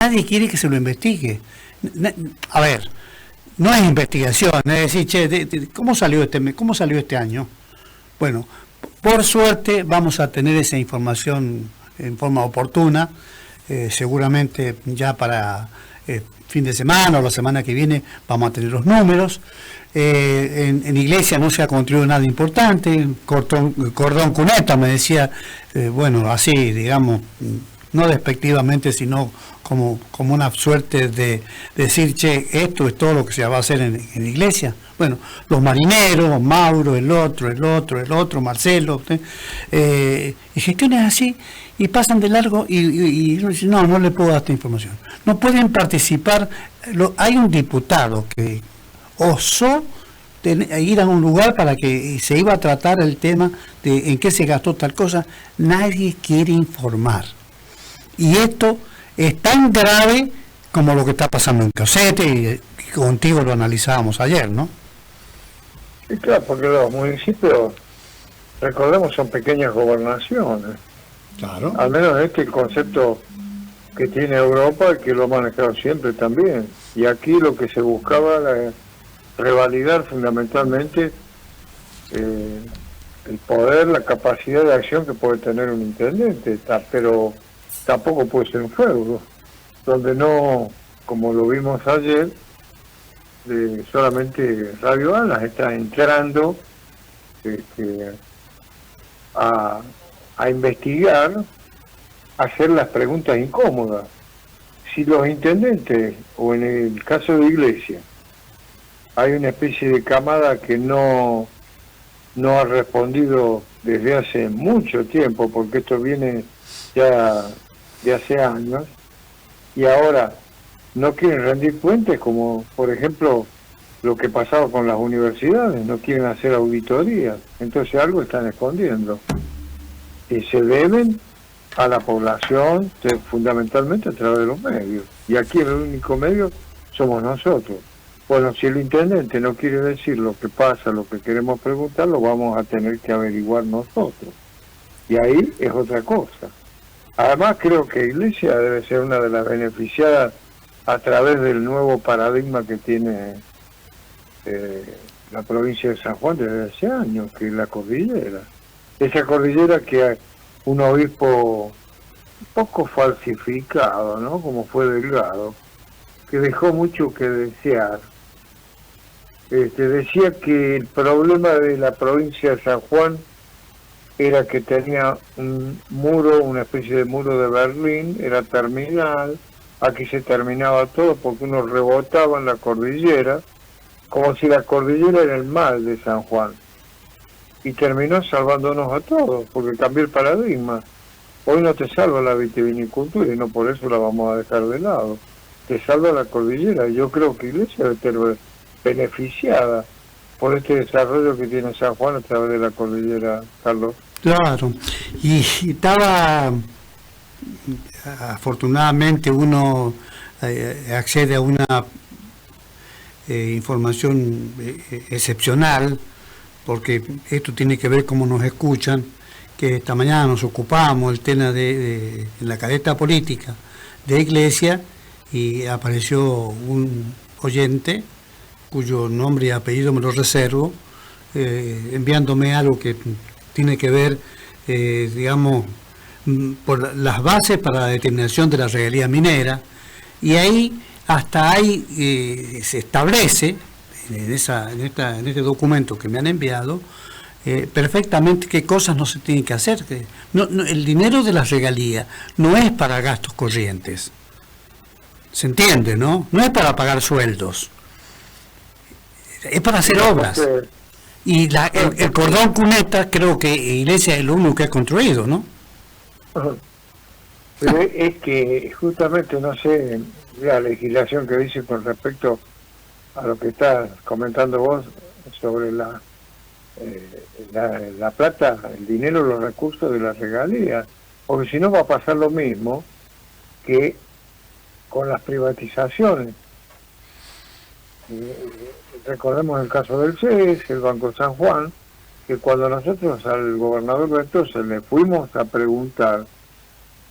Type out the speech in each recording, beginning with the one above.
nadie quiere que se lo investigue. A ver, no es investigación, es decir, che, ¿cómo salió este año? Bueno, por suerte vamos a tener esa información en forma oportuna, seguramente ya para fin de semana o la semana que viene vamos a tener los números. En Iglesia no se ha construido nada importante, cordón cuneta, me decía, bueno, así, digamos, no despectivamente, sino como una suerte de decir, che, esto es todo lo que se va a hacer en Iglesia. Bueno, los marineros, Mauro, el otro, Marcelo, y gestiones así, y pasan de largo, y uno dice, no le puedo dar esta información. No pueden participar, hay un diputado que osó ir a un lugar para que se iba a tratar el tema de en qué se gastó tal cosa. Nadie quiere informar. Y esto es tan grave como lo que está pasando en Cosete, y contigo lo analizábamos ayer, ¿no? Sí, claro, porque los municipios, recordemos, son pequeñas gobernaciones. Claro. Al menos este es el concepto que tiene Europa, que lo ha manejado siempre también. Y aquí lo que se buscaba era revalidar fundamentalmente el poder, la capacidad de acción que puede tener un intendente, pero tampoco puede ser un feudo, donde no, como lo vimos ayer, solamente Radio Alas está entrando a investigar, a hacer las preguntas incómodas. Si los intendentes, o en el caso de Iglesia, hay una especie de camada que no ha respondido desde hace mucho tiempo, porque esto viene ya de hace años, y ahora no quieren rendir cuentas, como por ejemplo lo que pasaba con las universidades, no quieren hacer auditorías, entonces algo están escondiendo, y se deben a la población, fundamentalmente a través de los medios, y aquí el único medio somos nosotros. Bueno, si el intendente no quiere decir lo que pasa, lo que queremos preguntar, lo vamos a tener que averiguar nosotros. Y ahí es otra cosa. Además, creo que Iglesia debe ser una de las beneficiadas a través del nuevo paradigma que tiene la provincia de San Juan desde hace años, que es la cordillera. Esa cordillera que un obispo un poco falsificado, ¿no? Como fue Delgado, que dejó mucho que desear. Decía que el problema de la provincia de San Juan era que tenía un muro, una especie de muro de Berlín, era terminal, aquí se terminaba todo porque uno rebotaba en la cordillera, como si la cordillera era el mal de San Juan, y terminó salvándonos a todos, porque cambió el paradigma. Hoy no te salva la vitivinicultura y no por eso la vamos a dejar de lado, te salva la cordillera. Yo creo que Iglesia debe estar beneficiada por este desarrollo que tiene San Juan a través de la cordillera, Carlos. Claro, y estaba, afortunadamente uno accede a una información excepcional, porque esto tiene que ver cómo nos escuchan, que esta mañana nos ocupamos el tema en la caleta política de Iglesia, y apareció un oyente cuyo nombre y apellido me lo reservo, enviándome algo que tiene que ver, digamos, por las bases para la determinación de la regalía minera, y ahí hasta ahí se establece en este documento que me han enviado perfectamente qué cosas no se tienen que hacer. El dinero de la regalía no es para gastos corrientes, se entiende, ¿no? No es para pagar sueldos, es para hacer obras. Y el cordón cuneta, creo que Iglesia es lo único que ha construido, ¿no? Pero es que justamente, no sé, la legislación que dice con respecto a lo que estás comentando vos sobre la plata, el dinero, los recursos de la regalía, porque si no va a pasar lo mismo que con las privatizaciones. Recordemos el caso del CES, el Banco San Juan, que cuando nosotros al gobernador Bertosa le fuimos a preguntar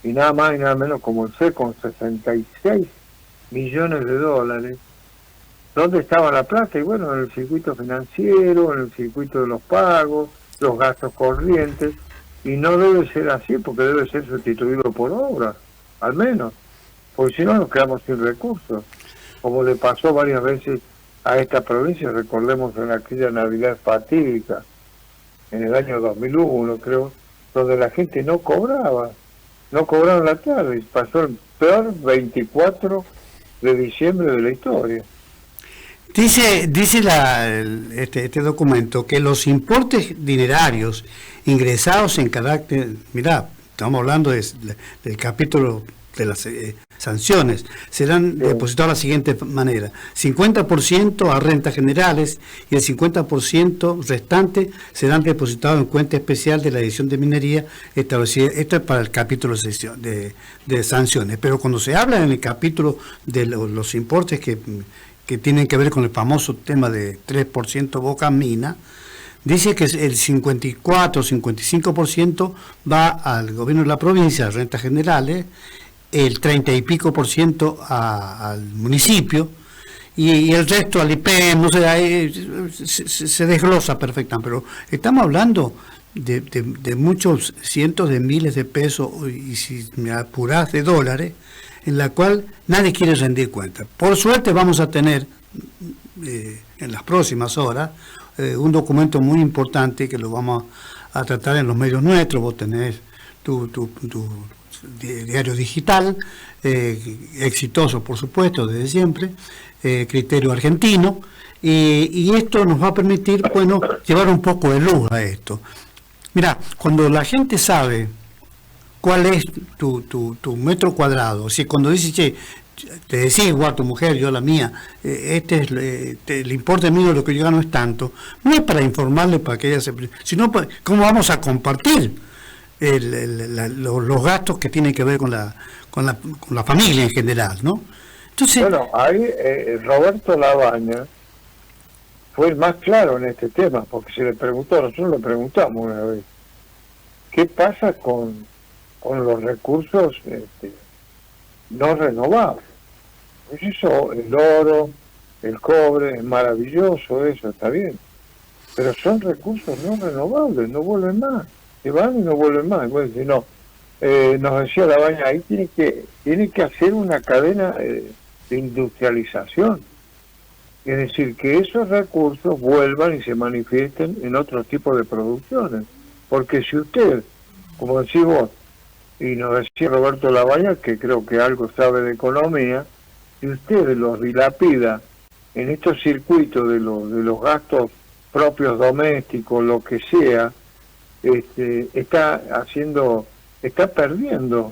y nada más y nada menos como el FE con 66 millones de dólares. ¿Dónde estaba la plata? Y bueno, en el circuito financiero, en el circuito de los pagos, los gastos corrientes, y no debe ser así porque debe ser sustituido por obras, al menos, porque si no nos quedamos sin recursos, como le pasó varias veces a esta provincia. Recordemos en aquella Navidad fatídica, en el año 2001 creo, donde la gente no cobraba la tarde, y pasó el peor 24 de diciembre de la historia. Dice este documento que los importes dinerarios ingresados en carácter, mirá, estamos hablando del capítulo de las sanciones, serán depositados de la siguiente manera: 50% a rentas generales y el 50% restante serán depositados en cuenta especial de la Dirección de Minería establecida. Esto es para el capítulo de sanciones, pero cuando se habla en el capítulo de los importes que tienen que ver con el famoso tema de 3% Boca Mina, dice que el 54-55% va al gobierno de la provincia, a rentas generales, el 30 y pico % al municipio, y el resto al IPEM, no sé, ahí se desglosa perfectamente, pero estamos hablando de muchos cientos de miles de pesos, y si me apurás de dólares, en la cual nadie quiere rendir cuenta. Por suerte vamos a tener en las próximas horas un documento muy importante que lo vamos a tratar en los medios nuestros. Vos tenés tu diario digital, exitoso por supuesto desde siempre, Criterio Argentino, y esto nos va a permitir, bueno, llevar un poco de luz a esto. Mira, cuando la gente sabe cuál es tu metro cuadrado, si cuando dices, che, te decís igual tu mujer, yo la mía, el importe mío, lo que yo gano es tanto, no es para informarle para que ella sino para, cómo vamos a compartir los gastos que tienen que ver con la familia en general, ¿no? Entonces, bueno, ahí Roberto Labaña fue el más claro en este tema, porque se le preguntó, nosotros le preguntamos una vez, ¿qué pasa con los recursos no renovables? Pues eso, el oro, el cobre, es maravilloso, eso está bien, pero son recursos no renovables, no vuelven más, se van y no vuelven más. Bueno, si no, nos decía Labaña, ahí tiene que hacer una cadena de industrialización, es decir, que esos recursos vuelvan y se manifiesten en otro tipo de producciones, porque si usted, como decís vos, y nos decía Roberto Labaña, que creo que algo sabe de economía, si usted los dilapida en estos circuitos de los gastos propios domésticos, lo que sea, está perdiendo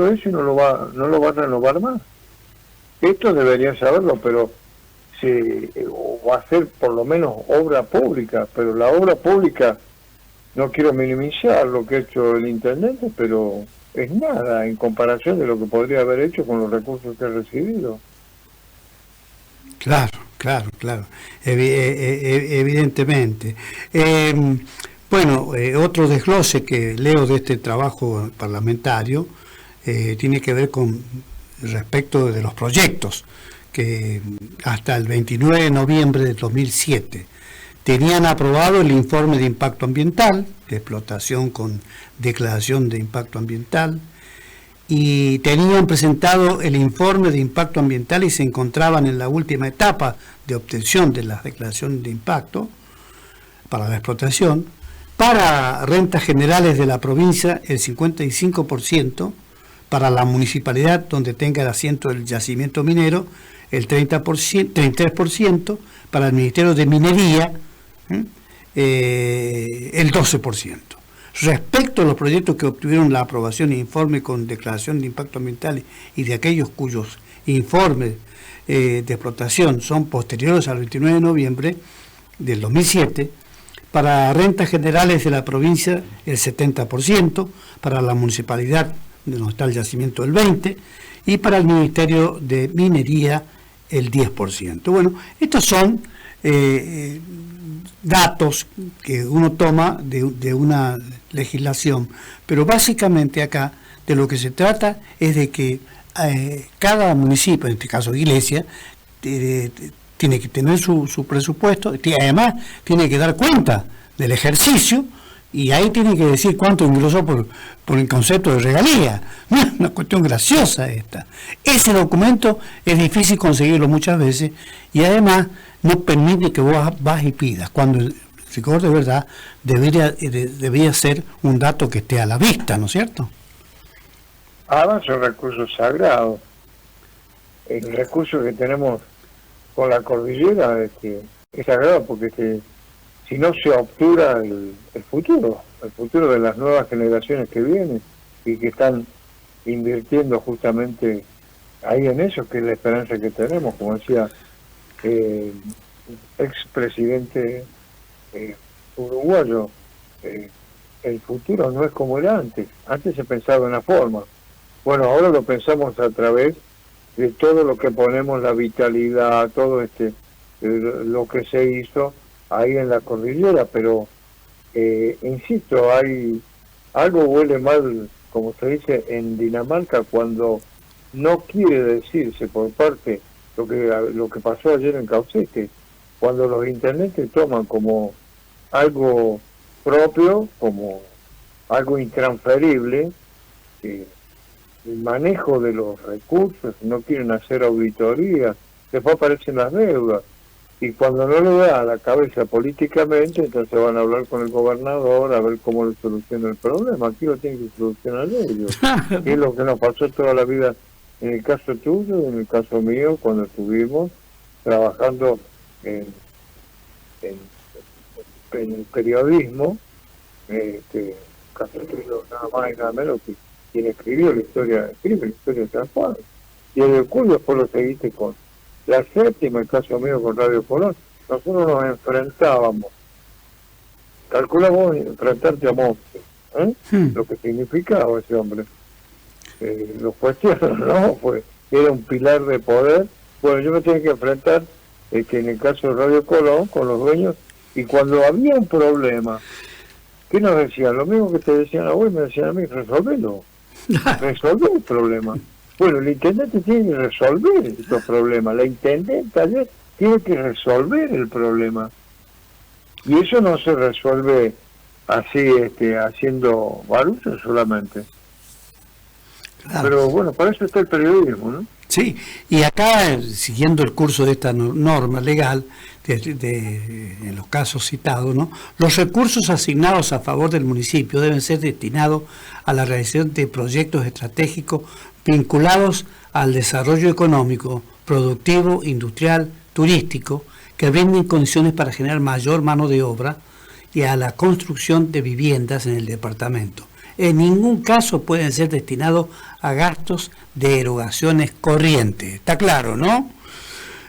eso y no lo va a renovar más. Esto debería saberlo, pero o va a ser por lo menos obra pública, pero la obra pública, no quiero minimizar lo que ha hecho el intendente, pero es nada en comparación de lo que podría haber hecho con los recursos que ha recibido. Claro, evidentemente. Bueno, otro desglose que leo de este trabajo parlamentario tiene que ver con respecto de los proyectos que hasta el 29 de noviembre de 2007 tenían aprobado el informe de impacto ambiental, de explotación con declaración de impacto ambiental, y tenían presentado el informe de impacto ambiental y se encontraban en la última etapa de obtención de la declaración de impacto para la explotación. Para rentas generales de la provincia, el 55%, para la municipalidad donde tenga el asiento del yacimiento minero, el 33%, para el Ministerio de Minería, el 12%. Respecto a los proyectos que obtuvieron la aprobación e informe con declaración de impacto ambiental y de aquellos cuyos informes de explotación son posteriores al 29 de noviembre del 2007, para rentas generales de la provincia el 70%, para la municipalidad de donde está el yacimiento el 20% y para el Ministerio de Minería el 10%. Bueno, estos son datos que uno toma de una legislación, pero básicamente acá de lo que se trata es de que cada municipio, en este caso iglesia, tiene que tener su presupuesto, y además tiene que dar cuenta del ejercicio, y ahí tiene que decir cuánto ingresó por el concepto de regalía. No es una cuestión graciosa esta. Ese documento es difícil conseguirlo muchas veces, y además no permite que vos vas y pidas, cuando el rigor de verdad debería ser un dato que esté a la vista, ¿no es cierto? Ahora son recursos sagrados. El recurso que tenemos con la cordillera es sagrado porque si no se obtura el futuro de las nuevas generaciones que vienen y que están invirtiendo justamente ahí en eso, que es la esperanza que tenemos, como decía expresidente uruguayo, el futuro no es como era antes se pensaba de una forma, bueno, ahora lo pensamos a través de todo lo que ponemos, la vitalidad, todo lo que se hizo ahí en la cordillera, pero insisto, algo huele mal, como se dice en Dinamarca, cuando no quiere decirse por parte lo que pasó ayer en Caucete, cuando los intendentes toman como algo propio, como algo intransferible, el manejo de los recursos, no quieren hacer auditorías, después aparecen las deudas, y cuando no le da a la cabeza políticamente, entonces van a hablar con el gobernador a ver cómo le soluciona el problema. Aquí lo tienen que solucionar ellos. Y es lo que nos pasó toda la vida en el caso tuyo y en el caso mío, cuando estuvimos trabajando en el periodismo, caso tuyo nada más y nada menos que quien escribió la historia de San Juan. Y en el cuyo después lo seguiste con la séptima, el caso mío con Radio Colón. Nosotros nos enfrentábamos, calculamos enfrentarte a monstruos, lo que significaba ese hombre. Los cuestiones, ¿no? Pues era un pilar de poder. Bueno, yo me tenía que enfrentar, que en el caso de Radio Colón, con los dueños, y cuando había un problema, ¿qué nos decían? Lo mismo que te decían a vos, me decían a mí, resolvelo. Resolver el problema. Bueno, el intendente tiene que resolver estos problemas. La intendente ayer tiene que resolver el problema. Y eso no se resuelve así, haciendo barullo solamente. Claro. Pero bueno, para eso está el periodismo, ¿no? Sí, y acá, siguiendo el curso de esta norma legal, en los casos citados, ¿no?, los recursos asignados a favor del municipio deben ser destinados a la realización de proyectos estratégicos vinculados al desarrollo económico, productivo, industrial, turístico, que brinden condiciones para generar mayor mano de obra y a la construcción de viviendas en el departamento. En ningún caso pueden ser destinados a gastos de erogaciones corrientes. Está claro, ¿no?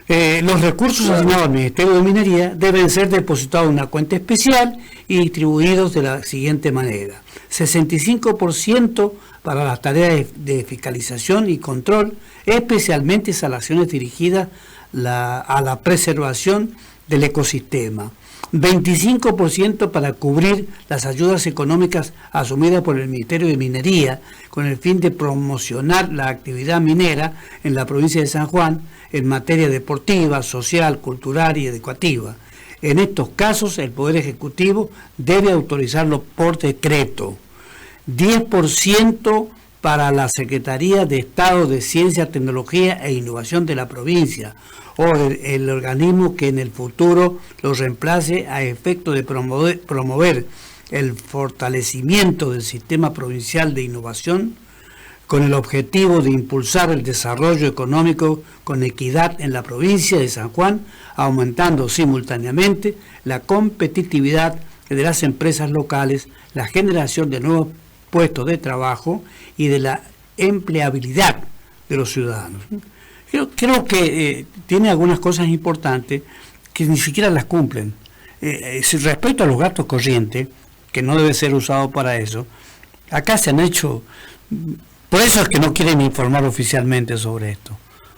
Los recursos asignados al Ministerio de Minería deben ser depositados en una cuenta especial y distribuidos de la siguiente manera: 65% para las tareas de fiscalización y control, especialmente instalaciones dirigidas a la preservación del ecosistema; 25% para cubrir las ayudas económicas asumidas por el Ministerio de Minería con el fin de promocionar la actividad minera en la provincia de San Juan en materia deportiva, social, cultural y educativa. En estos casos, el Poder Ejecutivo debe autorizarlo por decreto. 10% para la Secretaría de Estado de Ciencia, Tecnología e Innovación de la provincia, o el organismo que en el futuro lo reemplace, a efecto de promover el fortalecimiento del sistema provincial de innovación con el objetivo de impulsar el desarrollo económico con equidad en la provincia de San Juan, aumentando simultáneamente la competitividad de las empresas locales, la generación de nuevos puestos de trabajo y de la empleabilidad de los ciudadanos. Creo que tiene algunas cosas importantes que ni siquiera las cumplen. Respecto a los gastos corrientes, que no debe ser usado para eso, acá se han hecho... Por eso es que no quieren informar oficialmente sobre esto,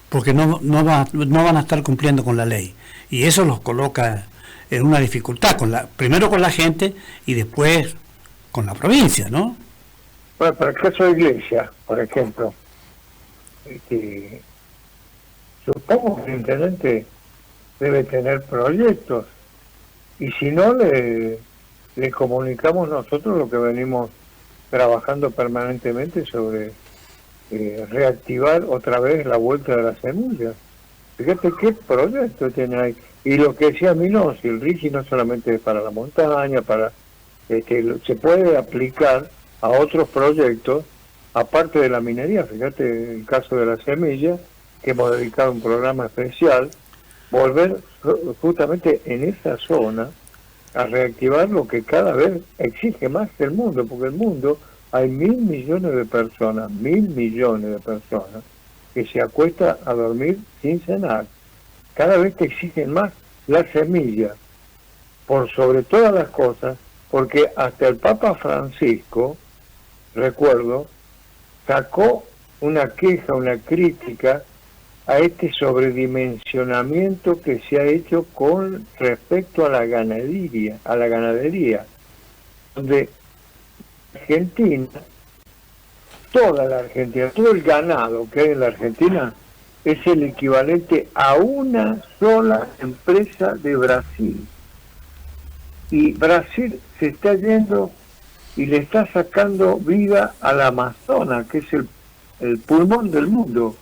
porque no van a estar cumpliendo con la ley. Y eso los coloca en una dificultad, primero con la gente y después con la provincia, ¿no? Bueno, para el caso de Iglesia, por ejemplo, supongo que el intendente debe tener proyectos, y si no, le comunicamos nosotros lo que venimos trabajando permanentemente sobre reactivar otra vez la vuelta de las semillas. Fíjate qué proyecto tiene ahí. Y lo que decía Minos, el RIGI no solamente es para la montaña, se puede aplicar a otros proyectos, aparte de la minería. Fíjate el caso de la semilla, que hemos dedicado un programa especial, volver justamente en esa zona a reactivar lo que cada vez exige más el mundo, porque el mundo hay 1.000 millones de personas, 1.000 millones de personas que se acuestan a dormir sin cenar. Cada vez te exigen más la semilla, por sobre todas las cosas, porque hasta el Papa Francisco, recuerdo, sacó una queja, una crítica a este sobredimensionamiento que se ha hecho con respecto a la ganadería, donde Argentina, toda la Argentina, todo el ganado que hay en la Argentina es el equivalente a una sola empresa de Brasil. Y Brasil se está yendo y le está sacando vida al Amazonas, que es el pulmón del mundo.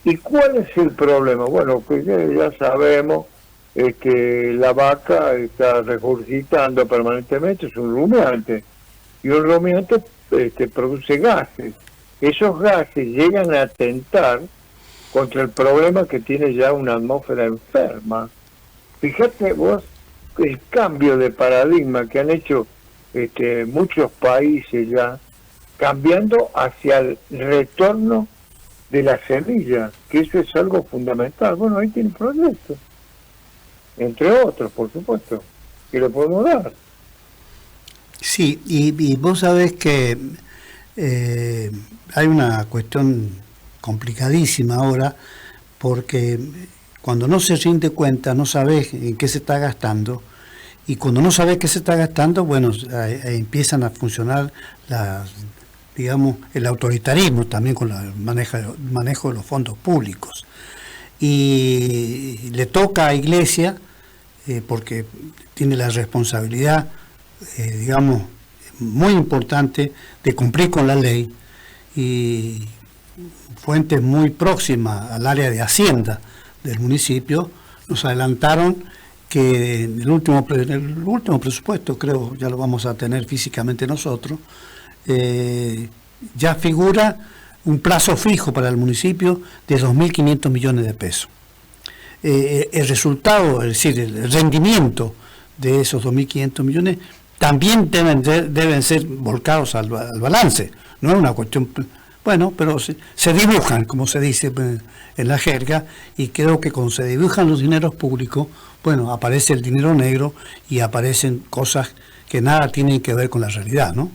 ¿Y cuál es el problema? Bueno, pues ya sabemos que la vaca está regurgitando permanentemente, es un rumiante, y un rumiante produce gases. Esos gases llegan a atentar contra el problema que tiene ya una atmósfera enferma. Fíjate vos el cambio de paradigma que han hecho muchos países ya, cambiando hacia el retorno de la semilla, que eso es algo fundamental. Bueno, ahí tiene proyectos, entre otros, por supuesto, que le podemos dar. Sí, y vos sabés que hay una cuestión complicadísima ahora, porque cuando no se rinde cuenta, no sabés en qué se está gastando, y cuando no sabés qué se está gastando, bueno, empiezan a funcionar digamos, el autoritarismo también con el manejo de los fondos públicos. Y le toca a Iglesia, porque tiene la responsabilidad, digamos, muy importante de cumplir con la ley, y fuentes muy próximas al área de Hacienda del municipio nos adelantaron que en el último presupuesto, creo, ya lo vamos a tener físicamente nosotros, ya figura un plazo fijo para el municipio de 2.500 millones de pesos. El resultado, es decir, el rendimiento de esos 2.500 millones también deben ser volcados al balance. No es una cuestión, bueno, pero se dibujan, como se dice en la jerga, y creo que cuando se dibujan los dineros públicos, bueno, aparece el dinero negro y aparecen cosas que nada tienen que ver con la realidad, ¿no?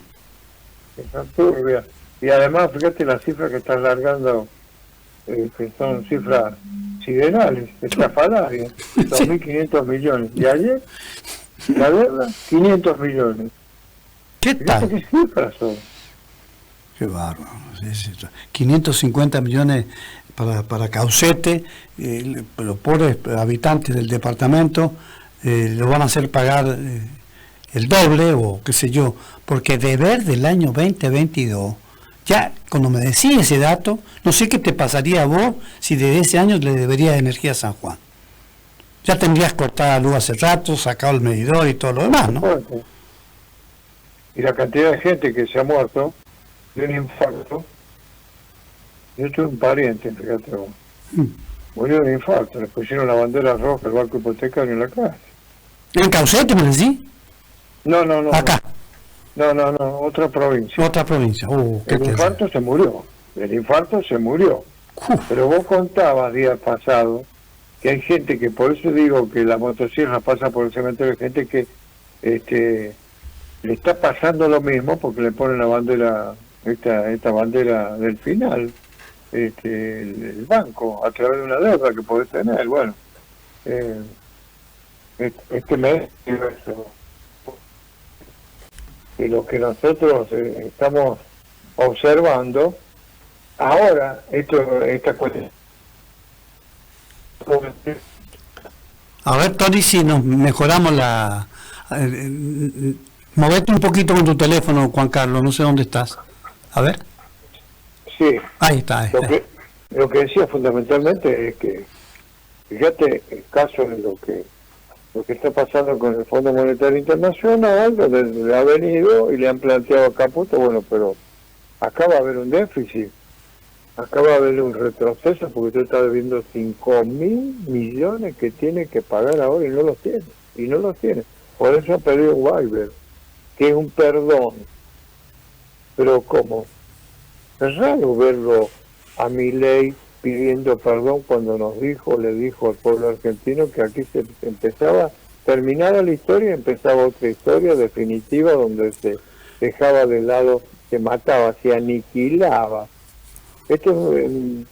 Y además, fíjate las cifras que están largando, que son cifras siderales, estrafalarias, 2.500 millones. Y ayer, la deuda, 500 millones. ¿Qué tal? ¿Qué cifras son? Qué bárbaro. 550 millones para Caucete, los pobres habitantes del departamento lo van a hacer pagar el doble o qué sé yo, porque deber del año 2022, ya cuando me decís ese dato, no sé qué te pasaría a vos si desde ese año le deberías energía a San Juan. Ya tendrías cortada la luz hace rato, sacado el medidor y todo lo demás, ¿no? Y la cantidad de gente que se ha muerto de un infarto. Yo tuve un pariente, fíjate vos, murió de un infarto, le pusieron la bandera roja al barco hipotecario en la casa. ¿En Caucete me decís? No. Acá. No, otra provincia. Otra provincia. El infarto se murió. Pero vos contabas días pasados que hay gente que, por eso digo que la motosierra pasa por el cementerio, hay gente que le está pasando lo mismo porque le ponen la bandera, esta bandera del final, el banco, a través de una deuda que podés tener. Bueno, este mes y lo que nosotros estamos observando. Ahora, esta cuestión. A ver, Tony, si nos mejoramos la... movete un poquito con tu teléfono, Juan Carlos, no sé dónde estás. A ver. Sí. Ahí está. Lo que decía fundamentalmente es que, fíjate el caso de lo que está pasando con el Fondo Monetario Internacional, donde le ha venido y le han planteado a Caputo, bueno, pero acá va a haber un déficit, acá va a haber un retroceso porque usted está debiendo 5.000 millones que tiene que pagar ahora y no los tiene, por eso ha pedido un waiver, que es un perdón. Pero ¿cómo? Es raro verlo a Milei pidiendo perdón cuando le dijo al pueblo argentino que aquí se empezaba, terminada la historia, empezaba otra historia definitiva donde se dejaba de lado, se mataba, se aniquilaba. Este es un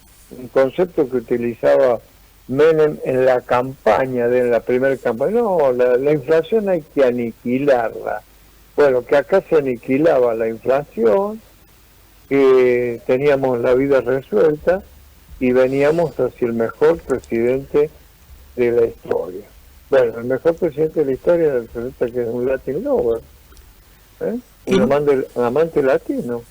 concepto que utilizaba Menem en la campaña, en la primera campaña. No, la inflación hay que aniquilarla. Bueno, que acá se aniquilaba la inflación, que teníamos la vida resuelta y veníamos hacia el mejor presidente de la historia. Bueno, el mejor presidente de la historia resulta que es un Latin lover, un amante latino.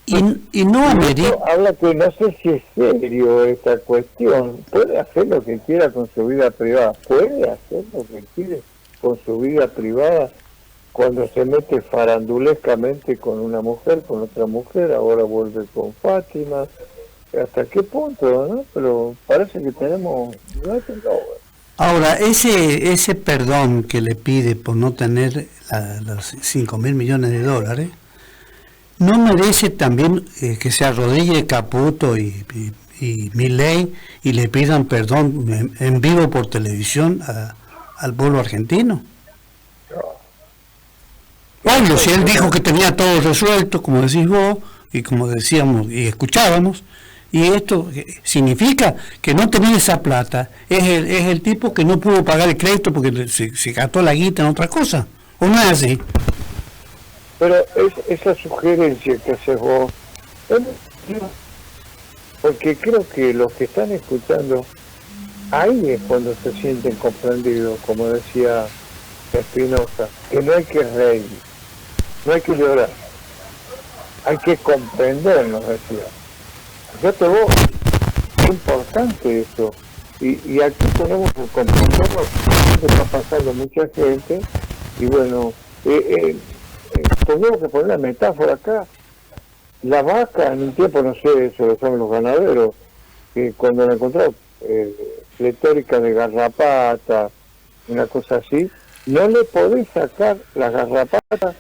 Y no amerita. Habla que no sé si es serio esta cuestión. Puede hacer lo que quiera con su vida privada. Puede hacer lo que quiere con su vida privada cuando se mete farandulescamente con una mujer, con otra mujer, ahora vuelve con Fátima. ¿Hasta qué punto, no? Pero parece que tenemos... Ahora, ese perdón que le pide por no tener los 5.000 millones de dólares, ¿no merece también que se arrodille Caputo y Milei y le pidan perdón en vivo por televisión al pueblo argentino? Bueno, si él dijo que tenía todo resuelto, como decís vos, y como decíamos y escuchábamos, y esto significa que no tener esa plata es el tipo que no pudo pagar el crédito porque se gastó la guita en otra cosa, ¿o no es así? Pero esa sugerencia que haces vos, porque creo que los que están escuchando, ahí es cuando se sienten comprendidos, como decía Espinosa, que no hay que reír, no hay que llorar, hay que comprender, nos decía. Fíjate vos, es importante eso, y aquí tenemos que comprenderlo, que está pasando mucha gente, y bueno, tenemos que poner la metáfora acá. La vaca en un tiempo, no sé, eso lo saben los ganaderos, que cuando la encontraron pletórica de garrapata, una cosa así, no le podés sacar las garrapatas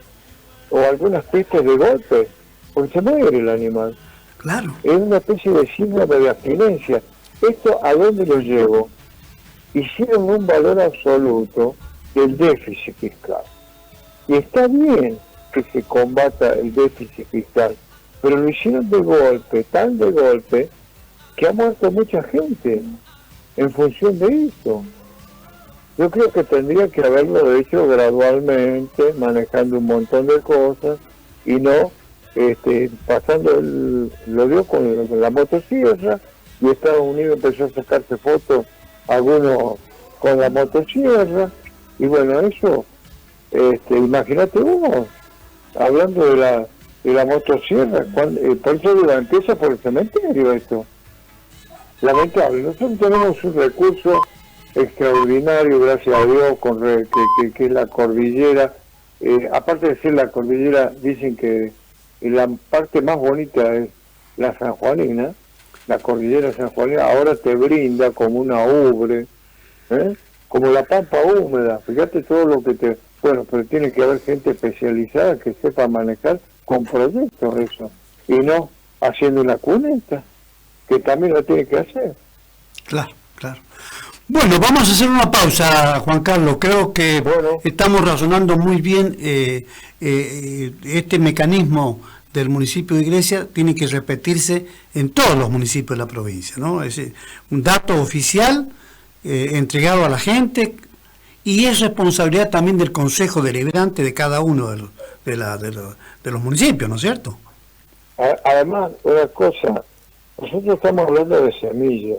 o algunas pistas de golpe, porque se muere el animal. Claro. Es una especie de síndrome de abstinencia. ¿Esto a dónde lo llevo? Hicieron un valor absoluto del déficit fiscal. Y está bien que se combata el déficit fiscal, pero lo hicieron de golpe, tan de golpe, que ha muerto mucha gente en función de eso. Yo creo que tendría que haberlo hecho gradualmente, manejando un montón de cosas, y no pasando, lo dio con la motosierra, y Estados Unidos empezó a sacarse fotos, algunos con la motosierra, y bueno, eso, imagínate uno, hablando de la motosierra, por eso digo, empieza por el cementerio esto. Lamentable. Nosotros tenemos un recurso extraordinario, gracias a Dios, que es la cordillera. Aparte de ser la cordillera, dicen que la parte más bonita es la sanjuanina, la cordillera sanjuanina, ahora te brinda como una ubre, como la pampa húmeda. Fíjate todo lo que te... Bueno, pero tiene que haber gente especializada que sepa manejar con proyectos eso, y no haciendo una cuneta, que también lo tiene que hacer. Claro, claro. Bueno, vamos a hacer una pausa, Juan Carlos. Creo que estamos razonando muy bien. Este mecanismo del municipio de Iglesia tiene que repetirse en todos los municipios de la provincia, ¿no? Es un dato oficial entregado a la gente, y es responsabilidad también del Consejo Deliberante de cada uno de los municipios, ¿no es cierto? Además, una cosa, nosotros estamos hablando de semillas.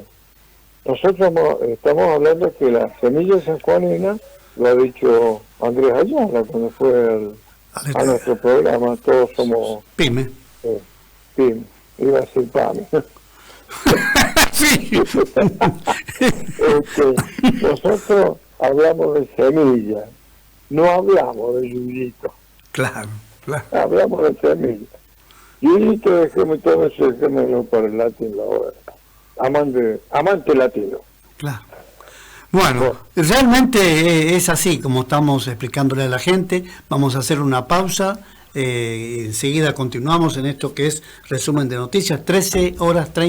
Nosotros estamos hablando que la semilla sanjuanina, lo ha dicho Andrés Ayala cuando fue a nuestro programa, todos somos PYME. PYME, iba a decir PAME. Sí. Nosotros hablamos de semillas, no hablamos de yuyito. Claro. Hablamos de semillas. Yuyito, déjeme todo eso, déjemelo para el latino ahora. Amante latino. Claro. Bueno, realmente es así como estamos explicándole a la gente. Vamos a hacer una pausa. Enseguida continuamos en esto que es resumen de noticias, 13 horas 30.